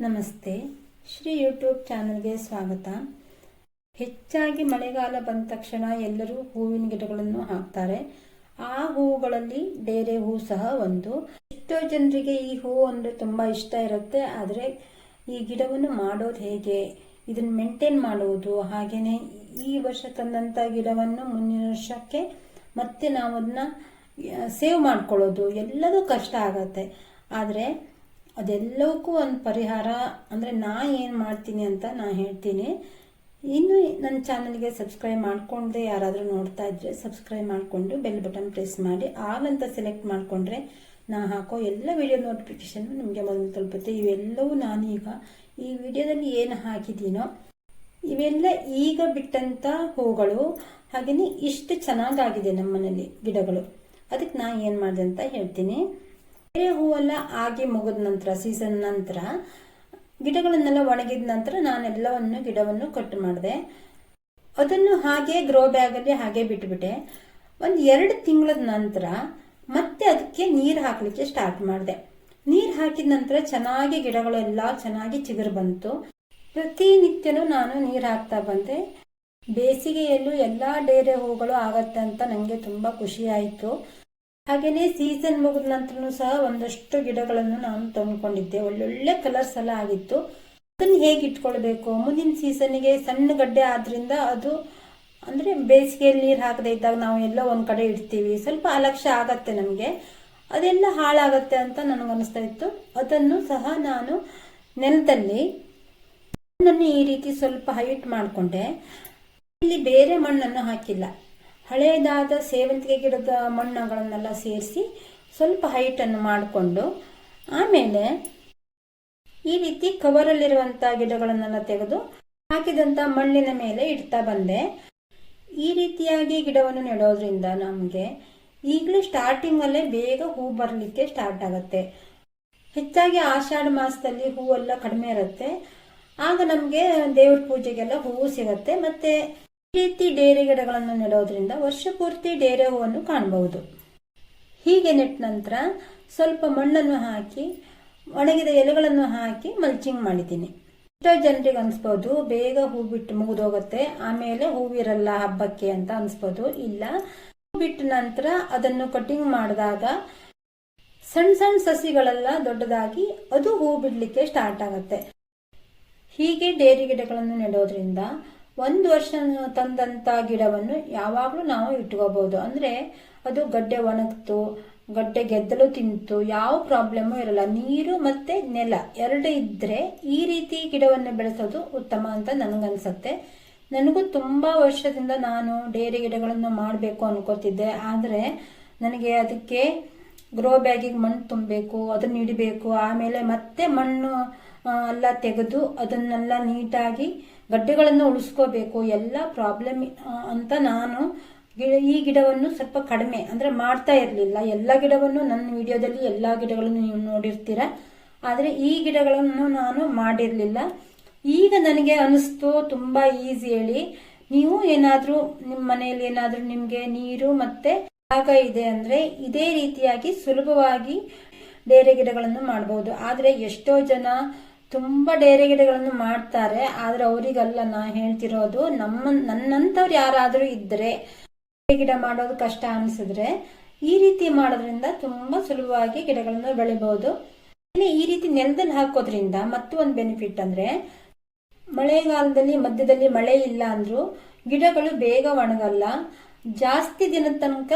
ನಮಸ್ತೆ. ಶ್ರೀ ಯೂಟ್ಯೂಬ್ ಚಾನಲ್ಗೆ ಸ್ವಾಗತ. ಹೆಚ್ಚಾಗಿ ಮಳೆಗಾಲ ಬಂದ ತಕ್ಷಣ ಎಲ್ಲರೂ ಹೂವಿನ ಗಿಡಗಳನ್ನು ಹಾಕ್ತಾರೆ. ಆ ಹೂವುಗಳಲ್ಲಿ ಡೇರೆ ಹೂ ಸಹ ಒಂದು. ಎಷ್ಟೋ ಜನರಿಗೆ ಈ ಹೂವು ಅಂದರೆ ತುಂಬ ಇಷ್ಟ ಇರುತ್ತೆ. ಆದರೆ ಈ ಗಿಡವನ್ನು ಮಾಡೋದು ಹೇಗೆ, ಇದನ್ನು ಮೇಂಟೈನ್ ಮಾಡುವುದು, ಹಾಗೆಯೇ ಈ ವರ್ಷ ತಂದಂಥ ಗಿಡವನ್ನು ಮುಂದಿನ ವರ್ಷಕ್ಕೆ ಮತ್ತೆ ನಾವು ಅದನ್ನ ಸೇವ್ ಮಾಡ್ಕೊಳ್ಳೋದು ಎಲ್ಲದೂ ಕಷ್ಟ ಆಗತ್ತೆ. ಆದರೆ ಅದೆಲ್ಲವಕ್ಕೂ ಒಂದು ಪರಿಹಾರ ಅಂದರೆ ಏನು ಮಾಡ್ತೀನಿ ಅಂತ ನಾನು ಹೇಳ್ತೀನಿ. ಇನ್ನು ನನ್ನ ಚಾನಲ್ಗೆ ಸಬ್ಸ್ಕ್ರೈಬ್ ಮಾಡಿಕೊಂಡ್ರೆ ಯಾರಾದರೂ ನೋಡ್ತಾ ಇದ್ರೆ ಸಬ್ಸ್ಕ್ರೈಬ್ ಮಾಡಿಕೊಂಡು ಬೆಲ್ ಬಟನ್ ಪ್ರೆಸ್ ಮಾಡಿ ಆಲ್ ಅಂತ ಸೆಲೆಕ್ಟ್ ಮಾಡಿಕೊಂಡ್ರೆ ನಾ ಹಾಕೋ ಎಲ್ಲ ವಿಡಿಯೋ ನೋಟಿಫಿಕೇಶನ್ ನಿಮಗೆ ಮೊದಲು ತಲುಪುತ್ತೆ. ಇವೆಲ್ಲವೂ ನಾನೀಗ ಈ ವಿಡಿಯೋದಲ್ಲಿ ಏನು ಹಾಕಿದ್ದೀನೋ ಇವೆಲ್ಲ ಈಗ ಬಿಟ್ಟಂಥ ಹೂಗಳು. ಹಾಗೆಯೇ ಇಷ್ಟು ಚೆನ್ನಾಗಾಗಿದೆ ನಮ್ಮನೇಲಿ ಗಿಡಗಳು. ಅದಕ್ಕೆ ನಾನು ಏನು ಮಾಡಿದೆ ಅಂತ ಹೇಳ್ತೀನಿ. ಬೇರೆ ಹೂವೆಲ್ಲ ಆಗಿ ಮುಗಿದ ನಂತರ ಸೀಸನ್ ನಂತರ ಗಿಡಗಳನ್ನೆಲ್ಲ ಒಣಗಿದ ನಂತರ ನಾನೆಲ್ಲವನ್ನು ಗಿಡವನ್ನು ಕಟ್ ಮಾಡಿದೆ. ಅದನ್ನು ಹಾಗೆ ಗ್ರೋ ಬ್ಯಾಗಲ್ಲಿ ಹಾಗೆ ಬಿಟ್ಬಿಟ್ಟೆ. ಒಂದು 2 ತಿಂಗಳ ನಂತರ ಮತ್ತೆ ಅದಕ್ಕೆ ನೀರು ಹಾಕಲಿಕ್ಕೆ ಸ್ಟಾರ್ಟ್ ಮಾಡಿದೆ. ನೀರು ಹಾಕಿದ ನಂತರ ಚೆನ್ನಾಗಿ ಗಿಡಗಳೆಲ್ಲ ಚೆನ್ನಾಗಿ ಚಿಗುರು ಬಂತು. ಪ್ರತಿನಿತ್ಯನೂ ನಾನು ನೀರು ಹಾಕ್ತಾ ಬಂದೆ. ಬೇಸಿಗೆಯಲ್ಲೂ ಎಲ್ಲ ಡೇರೆ ಹೂಗಳು ಆಗತ್ತೆ ಅಂತ ನನಗೆ ತುಂಬ ಖುಷಿ ಆಯಿತು. ಹಾಗೆಯೇ ಸೀಸನ್ ಮುಗಿದ ನಂತರನೂ ಸಹ ಒಂದಷ್ಟು ಗಿಡಗಳನ್ನು ನಾನು ತಂದ್ಕೊಂಡಿದ್ದೆ. ಒಳ್ಳೊಳ್ಳೆ ಕಲರ್ಸ್ ಎಲ್ಲ ಆಗಿತ್ತು. ಅದನ್ನು ಹೇಗೆ ಇಟ್ಕೊಳ್ಬೇಕು, ಮುಂದಿನ ಸೀಸನ್ಗೆ ಸಣ್ಣ ಗಡ್ಡೆ ಆದ್ರಿಂದ ಅದು ಅಂದರೆ ಬೇಸಿಗೆಯಲ್ಲಿ ನೀರು ಹಾಕದೇ ಇದ್ದಾಗ ನಾವು ಎಲ್ಲ ಒಂದು ಕಡೆ ಇಡ್ತೀವಿ, ಸ್ವಲ್ಪ ಅಲಕ್ಷ್ಯ ಆಗತ್ತೆ ನಮಗೆ, ಅದೆಲ್ಲ ಹಾಳಾಗತ್ತೆ ಅಂತ ನನಗನ್ನಿಸ್ತಾ ಇತ್ತು. ಅದನ್ನು ಸಹ ನಾನು ನೆಲದಲ್ಲಿ ಮಣ್ಣನ್ನು ಈ ರೀತಿ ಸ್ವಲ್ಪ ಹೈಟ್ ಮಾಡಿಕೊಂಡೆ. ಇಲ್ಲಿ ಬೇರೆ ಮಣ್ಣನ್ನು ಹಾಕಿಲ್ಲ, ಹಳೆಯದಾದ ಸೇವಂತಿಗೆ ಗಿಡದ ಮಣ್ಣುಗಳನ್ನೆಲ್ಲ ಸೇರಿಸಿ ಸ್ವಲ್ಪ ಹೈಟನ್ನು ಮಾಡಿಕೊಂಡು ಆಮೇಲೆ ಈ ರೀತಿ ಕವರಲ್ಲಿರುವಂಥ ಗಿಡಗಳನ್ನೆಲ್ಲ ತೆಗೆದು ಹಾಕಿದಂಥ ಮಣ್ಣಿನ ಮೇಲೆ ಇಡ್ತಾ ಬಂದೆ. ಈ ರೀತಿಯಾಗಿ ಗಿಡವನ್ನು ನೆಡೋದ್ರಿಂದ ನಮಗೆ ಈಗಲೂ ಸ್ಟಾರ್ಟಿಂಗಲ್ಲೇ ಬೇಗ ಹೂ ಬರಲಿಕ್ಕೆ ಸ್ಟಾರ್ಟ್ ಆಗುತ್ತೆ. ಹೆಚ್ಚಾಗಿ ಆಷಾಢ ಮಾಸದಲ್ಲಿ ಹೂವೆಲ್ಲ ಕಡಿಮೆ ಇರುತ್ತೆ. ಆಗ ನಮಗೆ ದೇವ್ರ ಪೂಜೆಗೆಲ್ಲ ಹೂವು ಸಿಗುತ್ತೆ. ಮತ್ತೆ ಈ ರೀತಿ ಡೇರೆ ಗಿಡಗಳನ್ನು ನೆಡೋದ್ರಿಂದ ವರ್ಷ ಪೂರ್ತಿ ಡೇರೆ ಹೂವನ್ನು ಕಾಣಬಹುದು. ಹೀಗೆ ನೆಟ್ಟ ನಂತರ ಸ್ವಲ್ಪ ಮಣ್ಣನ್ನು ಹಾಕಿ ಒಣಗಿದ ಎಲೆಗಳನ್ನು ಹಾಕಿ ಮಲ್ಚಿಂಗ್ ಮಾಡಿದ್ದೀನಿ. ಎಷ್ಟೋ ಜನರಿಗೆ ಅನಿಸ್ಬೋದು ಬೇಗ ಹೂ ಬಿಟ್ಟು ಮುಗಿದೋಗುತ್ತೆ, ಆಮೇಲೆ ಹೂವಿರಲ್ಲ ಹಬ್ಬಕ್ಕೆ ಅಂತ ಅನಿಸ್ಬೋದು. ಇಲ್ಲ, ಹೂ ಬಿಟ್ಟ ನಂತರ ಅದನ್ನು ಕಟಿಂಗ್ ಮಾಡಿದಾಗ ಸಣ್ಣ ಸಣ್ಣ ಸಸಿಗಳೆಲ್ಲ ದೊಡ್ಡದಾಗಿ ಅದು ಹೂ ಬಿಡಲಿಕ್ಕೆ ಸ್ಟಾರ್ಟ್ ಆಗುತ್ತೆ. ಹೀಗೆ ಡೇರೆ ಗಿಡಗಳನ್ನು ನೆಡೋದ್ರಿಂದ 1 ವರ್ಷ ತಂದಂಥ ಗಿಡವನ್ನು ಯಾವಾಗಲೂ ನಾವು ಇಟ್ಕೋಬಹುದು. ಅಂದರೆ ಅದು ಗಡ್ಡೆ ಒಣಗ್ತು, ಗಡ್ಡೆ ಗೆದ್ದಲು ತಿಂತು, ಯಾವ ಪ್ರಾಬ್ಲಮ್ಮು ಇರಲ್ಲ. ನೀರು ಮತ್ತೆ ನೆಲ 2 ಇದ್ದರೆ ಈ ರೀತಿ ಗಿಡವನ್ನು ಬೆಳೆಸೋದು ಉತ್ತಮ ಅಂತ ನನಗನ್ಸುತ್ತೆ. ನನಗೂ ತುಂಬ ವರ್ಷದಿಂದ ನಾನು ಡೇರೆ ಗಿಡಗಳನ್ನು ಮಾಡಬೇಕು ಅನ್ಕೋತಿದ್ದೆ. ಆದರೆ ನನಗೆ ಅದಕ್ಕೆ ಗ್ರೋ ಬ್ಯಾಗಿಗೆ ಮಣ್ಣು ತುಂಬಬೇಕು, ಅದನ್ನು ಇಡಬೇಕು, ಆಮೇಲೆ ಮತ್ತೆ ಮಣ್ಣು ಎಲ್ಲ ತೆಗೆದು ಅದನ್ನೆಲ್ಲ ನೀಟಾಗಿ ಗಡ್ಡೆಗಳನ್ನು ಉಳಿಸ್ಕೋಬೇಕು, ಎಲ್ಲ ಪ್ರಾಬ್ಲಮ್ ಅಂತ ನಾನು ಈ ಗಿಡವನ್ನು ಸ್ವಲ್ಪ ಕಡಿಮೆ ಅಂದರೆ ಮಾಡ್ತಾ ಇರಲಿಲ್ಲ. ಎಲ್ಲ ಗಿಡವನ್ನು ನನ್ನ ವಿಡಿಯೋದಲ್ಲಿ ಎಲ್ಲ ಗಿಡಗಳನ್ನು ನೀವು ನೋಡಿರ್ತೀರ, ಆದರೆ ಈ ಗಿಡಗಳನ್ನು ನಾನು ಮಾಡಿರಲಿಲ್ಲ. ಈಗ ನನಗೆ ಅನಿಸ್ತು ತುಂಬ ಈಸಿ. ಹೇಳಿ, ನೀವು ಏನಾದರೂ ನಿಮ್ಮ ಮನೆಯಲ್ಲಿ ಏನಾದರೂ ನಿಮಗೆ ನೀರು ಮತ್ತೆ ಜಾಗ ಇದೆ ಅಂದರೆ ಇದೇ ರೀತಿಯಾಗಿ ಸುಲಭವಾಗಿ ಡೇರೆ ಗಿಡಗಳನ್ನು ಮಾಡಬಹುದು. ಆದರೆ ಎಷ್ಟೋ ಜನ ತುಂಬ ಡೇರೆ ಗಿಡಗಳನ್ನು ಮಾಡ್ತಾರೆ, ಆದರೆ ಅವರಿಗೆಲ್ಲ ನಾ ಹೇಳ್ತಿರೋದು, ನನ್ನಂಥವ್ರು ಯಾರಾದರೂ ಇದ್ದರೆ ಗಿಡ ಮಾಡೋದು ಕಷ್ಟ ಅನಿಸಿದ್ರೆ ಈ ರೀತಿ ಮಾಡೋದ್ರಿಂದ ತುಂಬ ಸುಲಭವಾಗಿ ಗಿಡಗಳನ್ನು ಬೆಳಿಬಹುದು. ಈ ರೀತಿ ನೆಲದಲ್ಲಿ ಹಾಕೋದ್ರಿಂದ ಮತ್ತು ಒಂದು ಬೆನಿಫಿಟ್ ಅಂದರೆ ಮಳೆಗಾಲದಲ್ಲಿ ಮಧ್ಯದಲ್ಲಿ ಮಳೆ ಇಲ್ಲ ಅಂದ್ರೂ ಗಿಡಗಳು ಬೇಗ ಒಣಗಲ್ಲ, ಜಾಸ್ತಿ ದಿನದ ತನಕ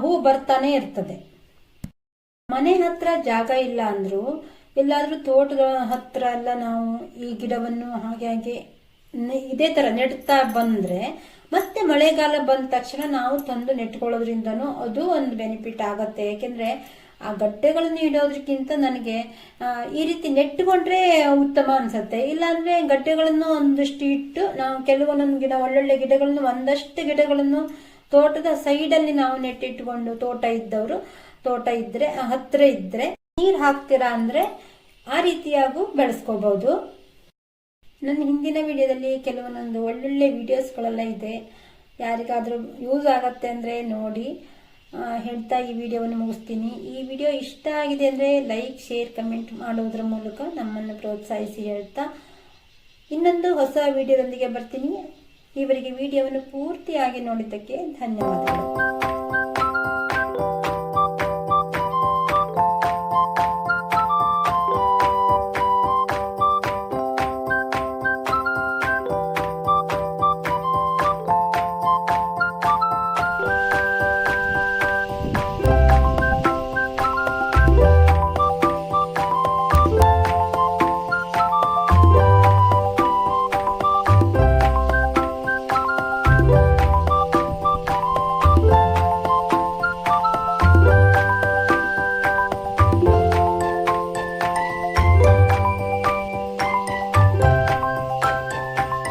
ಹೂ ಬರ್ತಾನೆ ಇರ್ತದೆ. ಮನೆ ಹತ್ರ ಜಾಗ ಇಲ್ಲ ಅಂದ್ರೂ ಎಲ್ಲಾದ್ರೂ ತೋಟದ ಹತ್ರ ಎಲ್ಲ ನಾವು ಈ ಗಿಡವನ್ನು ಹಾಗೆ ಇದೇ ತರ ನೆಡ್ತಾ ಬಂದ್ರೆ ಮತ್ತೆ ಮಳೆಗಾಲ ಬಂದ ತಕ್ಷಣ ನಾವು ತಂದು ನೆಟ್ಕೊಳ್ಳೋದ್ರಿಂದನೂ ಅದು ಒಂದು ಬೆನಿಫಿಟ್ ಆಗತ್ತೆ. ಯಾಕೆಂದ್ರೆ ಆ ಗಡ್ಡೆಗಳನ್ನು ಇಡೋದ್ರಕ್ಕಿಂತ ನನಗೆ ಈ ರೀತಿ ನೆಟ್ಟುಕೊಂಡ್ರೆ ಉತ್ತಮ ಅನ್ಸುತ್ತೆ. ಇಲ್ಲಾಂದ್ರೆ ಗಡ್ಡೆಗಳನ್ನು ಒಂದಷ್ಟು ಇಟ್ಟು ನಾವು ಕೆಲವೊಂದೊಂದು ಗಿಡ ಒಳ್ಳೊಳ್ಳೆ ಗಿಡಗಳನ್ನು ಒಂದಷ್ಟು ಗಿಡಗಳನ್ನು ತೋಟದ ಸೈಡಲ್ಲಿ ನಾವು ನೆಟ್ಟಿಟ್ಕೊಂಡು ತೋಟ ಇದ್ರೆ ಹತ್ರ ಇದ್ರೆ ನೀರು ಹಾಕ್ತೀರಾ ಅಂದ್ರೆ ಆ ರೀತಿಯಾಗೂ ಬೆಳೆಸ್ಕೋಬಹುದು. ನನ್ನ ಹಿಂದಿನ ವಿಡಿಯೋದಲ್ಲಿ ಕೆಲವೊಂದೊಂದು ಒಳ್ಳೊಳ್ಳೆ ವಿಡಿಯೋಸ್ಗಳೆಲ್ಲ ಇದೆ, ಯಾರಿಗಾದ್ರೂ ಯೂಸ್ ಆಗತ್ತೆ ಅಂದ್ರೆ ನೋಡಿ. ಹೇಳ್ತಾ ಈ ವಿಡಿಯೋವನ್ನು ಮುಗಿಸ್ತೀನಿ. ಈ ವಿಡಿಯೋ ಇಷ್ಟ ಆಗಿದೆ ಅಂದರೆ ಲೈಕ್, ಶೇರ್, ಕಮೆಂಟ್ ಮಾಡುವುದರ ಮೂಲಕ ನಮ್ಮನ್ನು ಪ್ರೋತ್ಸಾಹಿಸಿ ಹೇಳ್ತಾ ಇನ್ನೊಂದು ಹೊಸ ವಿಡಿಯೋದೊಂದಿಗೆ ಬರ್ತೀನಿ. ಈವರೆಗೆ ವಿಡಿಯೋವನ್ನು ಪೂರ್ತಿಯಾಗಿ ನೋಡಿದ್ದಕ್ಕೆ ಧನ್ಯವಾದಗಳು.